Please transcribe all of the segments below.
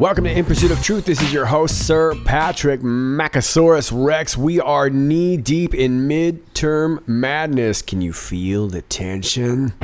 Welcome to In Pursuit of Truth. This is your host, Sir Patrick Macasaurus Rex. We are knee deep in midterm madness. Can you feel the tension?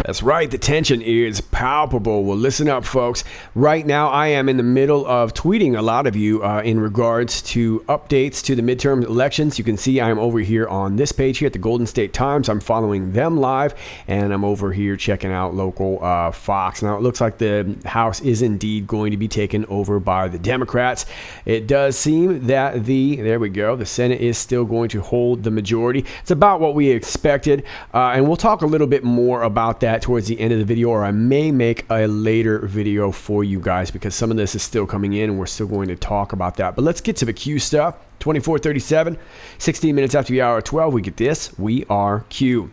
That's right, the tension is palpable. Well, listen up, folks. Right now, I am in the middle of tweeting a lot of you in regards to updates to the midterm elections. You can see I'm over here on this page here at the Golden State Times. I'm following them live, and I'm over here checking out local Fox. Now, it looks like the House is indeed going to be taken over by the Democrats. It does seem that the Senate is still going to hold the majority. It's about what we expected, and we'll talk a little bit more about that towards the end of the video, or I may make a later video for you guys because some of this is still coming in and we're still going to talk about that. But let's get to the Q stuff. 24:37, 16 minutes after the hour of 12, we get this. We are Q.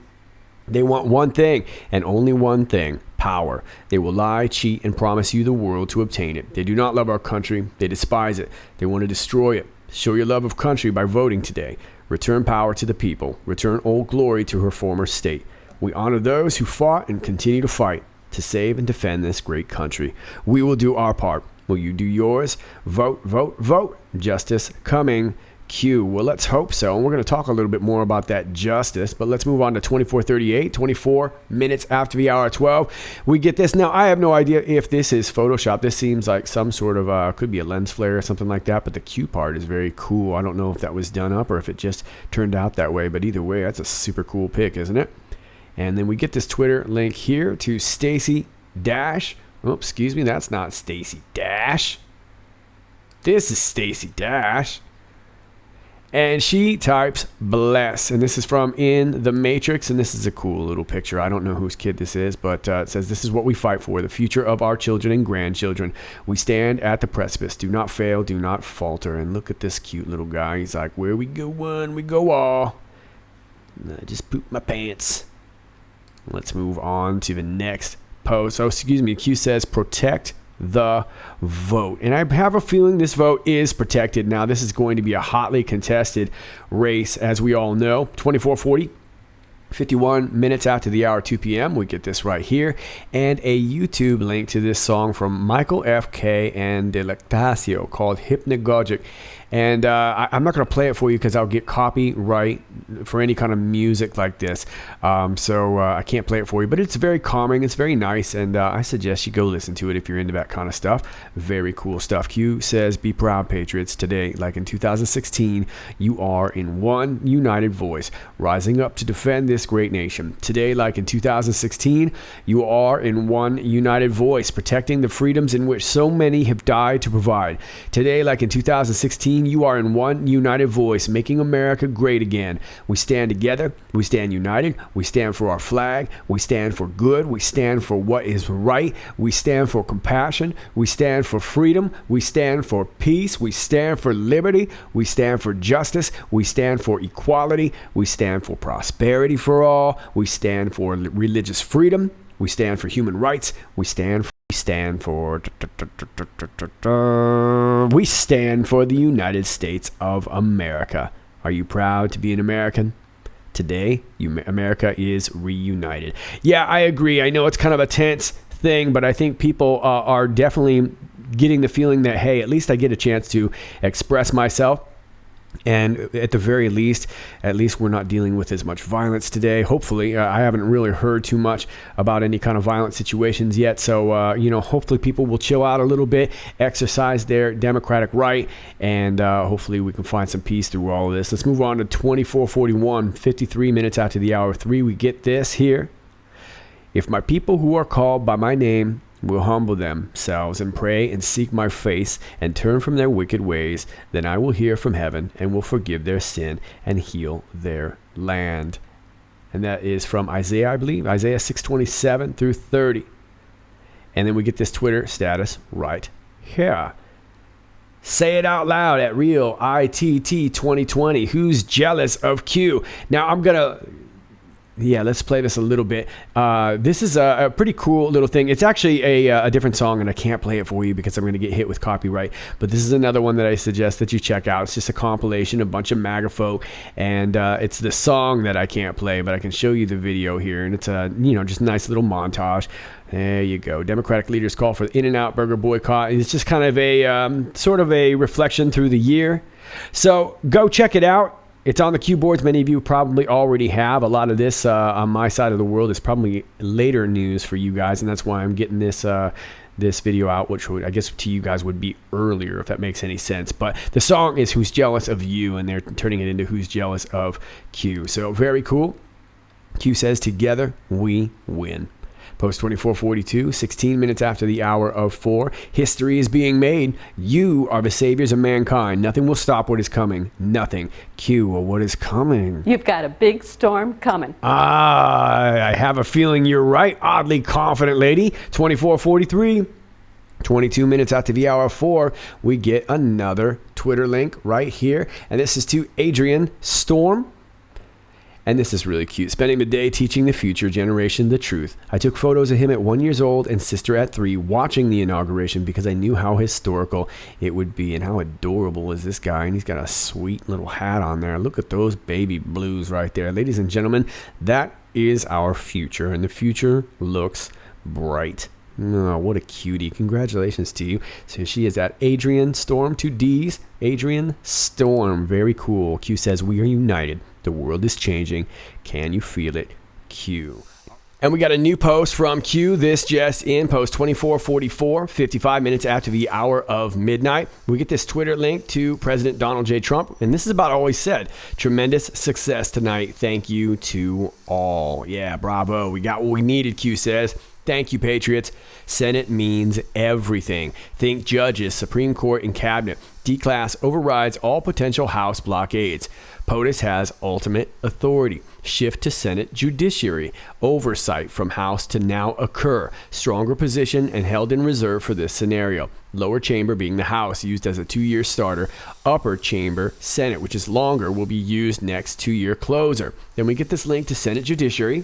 They want one thing and only one thing: power. They will lie, cheat, and promise you the world to obtain it. They do not love our country. They despise it. They want to destroy it. Show your love of country by voting today. Return power to the people. Return old glory to her former state. We honor those who fought and continue to fight to save and defend this great country. We will do our part. Will you do yours? Vote, vote, vote. Justice coming. Q. Well, let's hope so. And we're going to talk a little bit more about that justice, but let's move on to 24:38, 24 minutes after the hour of 12. We get this. Now, I have no idea if this is Photoshop. This seems like some sort of, could be a lens flare or something like that, but the Q part is very cool. I don't know if that was done up or if it just turned out that way, but either way, that's a super cool pic, isn't it? And then we get this Twitter link here to Stacy Dash. Oh, excuse me, that's not Stacy Dash. This is Stacy Dash. And she types bless. And this is from In the Matrix. And this is a cool little picture. I don't know whose kid this is, but it says, "This is what we fight for, the future of our children and grandchildren. We stand at the precipice. Do not fail, do not falter." And look at this cute little guy. He's like, "Where we go one, we go all." And I just pooped my pants. Let's move on to the next post. Oh, excuse me. Q says, "Protect the vote." And I have a feeling this vote is protected. Now, this is going to be a hotly contested race, as we all know. 24:40. 51 minutes after the hour, 2 p.m. We get this right here. And a YouTube link to this song from Michael F.K. and Delectacio called Hypnagogic. And I'm not going to play it for you because I'll get copyright for any kind of music like this. So I can't play it for you. But it's very calming. It's very nice. And I suggest you go listen to it if you're into that kind of stuff. Very cool stuff. Q says, "Be proud, Patriots. Today, like in 2016, you are in one united voice, rising up to defend this great nation. Today, like in 2016, you are in one united voice, protecting the freedoms in which so many have died to provide. Today, like in 2016, you are in one united voice, making America great again. We stand together. We stand united. We stand for our flag. We stand for good. We stand for what is right. We stand for compassion. We stand for freedom. We stand for peace. We stand for liberty. We stand for justice. We stand for equality. We stand for prosperity for all. We stand for religious freedom. We stand for human rights. We stand for the United States of America. Are you proud to be an American? Today, America is reunited." Yeah, I agree. I know it's kind of a tense thing, but I think people are definitely getting the feeling that, hey, at least I get a chance to express myself. And at the very least, we're not dealing with as much violence today. Hopefully, I haven't really heard too much about any kind of violent situations yet. So, hopefully people will chill out a little bit, exercise their democratic right, and hopefully we can find some peace through all of this. Let's move on to 24:41, 53 minutes after the hour 3. We get this here. "If my people who are called by my name will humble themselves and pray and seek my face and turn from their wicked ways, then I will hear from heaven and will forgive their sin and heal their land." And that is from Isaiah, I believe, Isaiah 6:27 through 30. And then we get this Twitter status right here. Say it out loud at Real ITT 2020. Who's jealous of Q? Now, I'm going to Yeah, let's play this a little bit. This is a pretty cool little thing. It's actually a different song, and I can't play it for you because I'm going to get hit with copyright. But this is another one that I suggest that you check out. It's just a compilation, a bunch of MAGA folk, and it's the song that I can't play, but I can show you the video here, and it's a just a nice little montage. There you go. Democratic leaders call for the In-N-Out Burger boycott. It's just kind of a sort of a reflection through the year. So go check it out. It's on the cue boards. Many of you probably already have. A lot of this on my side of the world is probably later news for you guys, and that's why I'm getting this this video out, which would, I guess, to you guys would be earlier, if that makes any sense. But the song is Who's Jealous of You, and they're turning it into Who's Jealous of Q. So very cool. Q says, together we win. Post 2442, 16 minutes after the hour of 4. History is being made. You are the saviors of mankind. Nothing will stop what is coming. Nothing. Q, what is coming? You've got a big storm coming. I have a feeling you're right. Oddly confident lady. 2443. 22 minutes after the hour of 4, we get another Twitter link right here. And this is to Adrian Storm. And this is really cute. Spending the day teaching the future generation the truth. I took photos of him at 1 year old and sister at 3 watching the inauguration because I knew how historical it would be. And how adorable is this guy? And he's got a sweet little hat on there. Look at those baby blues right there. Ladies and gentlemen, that is our future. And the future looks bright. Oh, what a cutie. Congratulations to you. So she is at Adrian Storm, 2 Ds. Adrian Storm. Very cool. Q says, we are united. The world is changing. Can you feel it? Q. And we got a new post from Q. This just in, post 2444, 55 minutes after the hour of midnight. We get this Twitter link to President Donald J. Trump. And this is about all he said. Tremendous success tonight. Thank you to all. Yeah, bravo. We got what we needed, Q says. Thank you, Patriots. Senate means everything. Think judges, Supreme Court, and cabinet. D-class overrides all potential House blockades. POTUS has ultimate authority. Shift to Senate judiciary. Oversight from House to now occur. Stronger position and held in reserve for this scenario. Lower chamber being the House, used as a 2-year starter. Upper chamber, Senate, which is longer, will be used next 2-year closer. Then we get this link to Senate judiciary.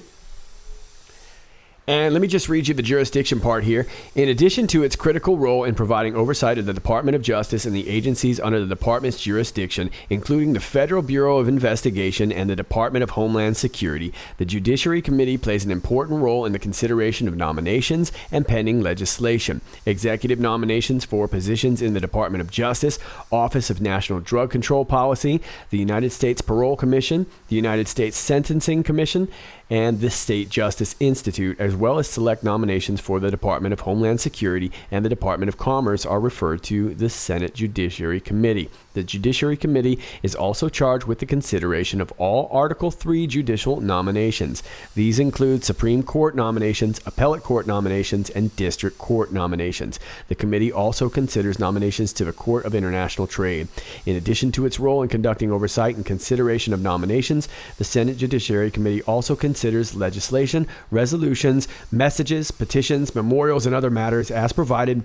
And let me just read you the jurisdiction part here. In addition to its critical role in providing oversight of the Department of Justice and the agencies under the department's jurisdiction, including the Federal Bureau of Investigation and the Department of Homeland Security, the Judiciary Committee plays an important role in the consideration of nominations and pending legislation. Executive nominations for positions in the Department of Justice, Office of National Drug Control Policy, the United States Parole Commission, the United States Sentencing Commission, and the State Justice Institute, as well as select nominations for the Department of Homeland Security and the Department of Commerce, are referred to the Senate Judiciary Committee. The Judiciary Committee is also charged with the consideration of all Article III judicial nominations. These include Supreme Court nominations, Appellate Court nominations, and District Court nominations. The committee also considers nominations to the Court of International Trade. In addition to its role in conducting oversight and consideration of nominations, the Senate Judiciary Committee also considers legislation, resolutions, messages, petitions, memorials, and other matters as provided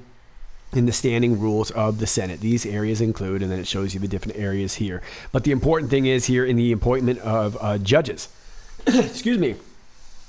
in the standing rules of the Senate. These areas include, and then it shows you the different areas here. But the important thing is here in the appointment of judges. Excuse me.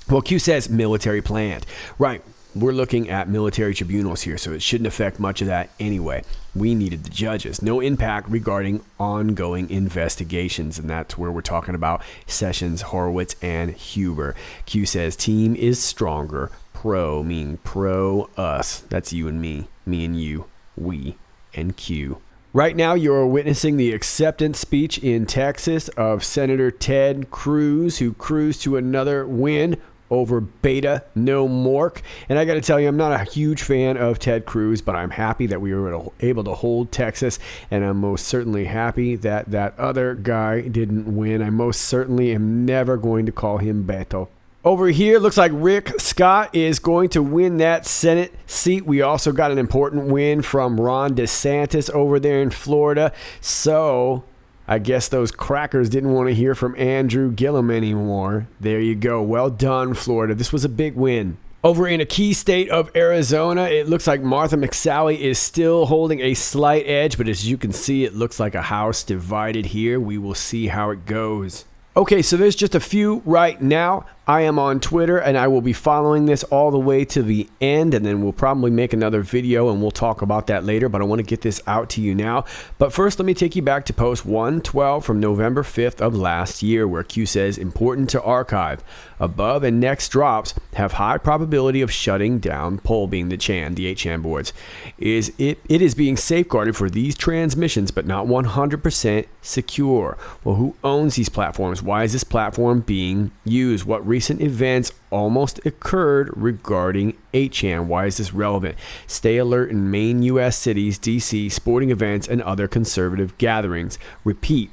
Well, Q says military planned. Right. We're looking at military tribunals here, so it shouldn't affect much of that anyway. We needed the judges. No impact regarding ongoing investigations, and that's where we're talking about Sessions, Horowitz, and Huber. Q says team is stronger. Pro, meaning pro us. That's you and me and you, we, and Q. Right now, you're witnessing the acceptance speech in Texas of Senator Ted Cruz, who cruised to another win over Beta No Mork. And I got to tell you, I'm not a huge fan of Ted Cruz, but I'm happy that we were able to hold Texas. And I'm most certainly happy that that other guy didn't win. I most certainly am never going to call him Beto. Over here, looks like Rick Scott is going to win that Senate seat. We also got an important win from Ron DeSantis over there in Florida. So I guess those crackers didn't want to hear from Andrew Gillum anymore. There you go. Well done, Florida. This was a big win. Over in a key state of Arizona, it looks like Martha McSally is still holding a slight edge, but as you can see, it looks like a house divided here. We will see how it goes. Okay, so there's just a few right now. I am on Twitter and I will be following this all the way to the end, and then we'll probably make another video and we'll talk about that later, but I want to get this out to you now. But first, let me take you back to post 112 from November 5th of last year, where Q says, important to archive. Above and next drops have high probability of shutting down poll, being the 8chan boards. It is being safeguarded for these transmissions, but not 100% secure. Well, who owns these platforms? Why is this platform being used? What recent events almost occurred regarding 8chan? Why is this relevant? Stay alert in main U.S. cities, D.C., sporting events, and other conservative gatherings. Repeat.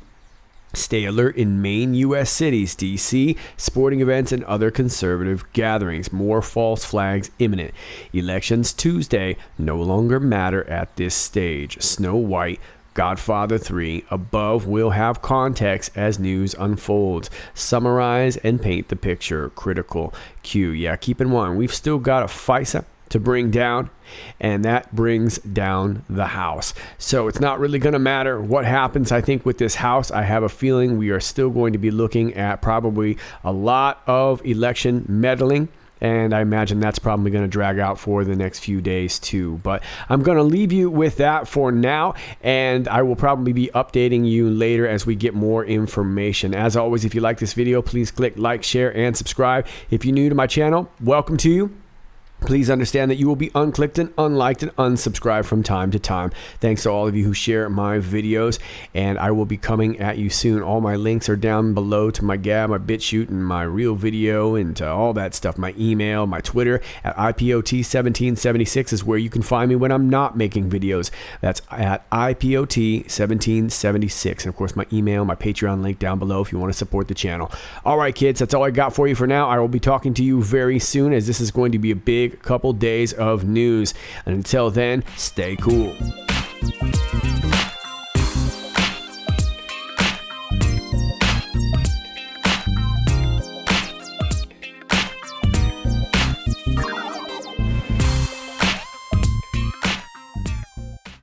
Stay alert in main U.S. cities, D.C., sporting events, and other conservative gatherings. More false flags imminent. Elections Tuesday no longer matter at this stage. Snow White, Godfather 3, above will have context as news unfolds. Summarize and paint the picture. Critical. Q. Yeah, keep in mind, we've still got a FISA to bring down, and that brings down the House. So it's not really going to matter what happens, I think, with this House. I have a feeling we are still going to be looking at probably a lot of election meddling, and I imagine that's probably going to drag out for the next few days too. But I'm going to leave you with that for now, and I will probably be updating you later as we get more information. As always, if you like this video, please click like, share, and subscribe. If you're new to my channel, welcome to you. Please understand that you will be unclicked and unliked and unsubscribed from time to time. Thanks to all of you who share my videos, and I will be coming at you soon. All my links are down below to my Gab, my BitChute, and my real video, and to all that stuff. My email, my Twitter at IPOT1776 is where you can find me when I'm not making videos. That's at IPOT1776. And of course, my email, my Patreon link down below if you want to support the channel. All right, kids, that's all I got for you for now. I will be talking to you very soon, as this is going to be a big couple days of news. And until then, stay cool.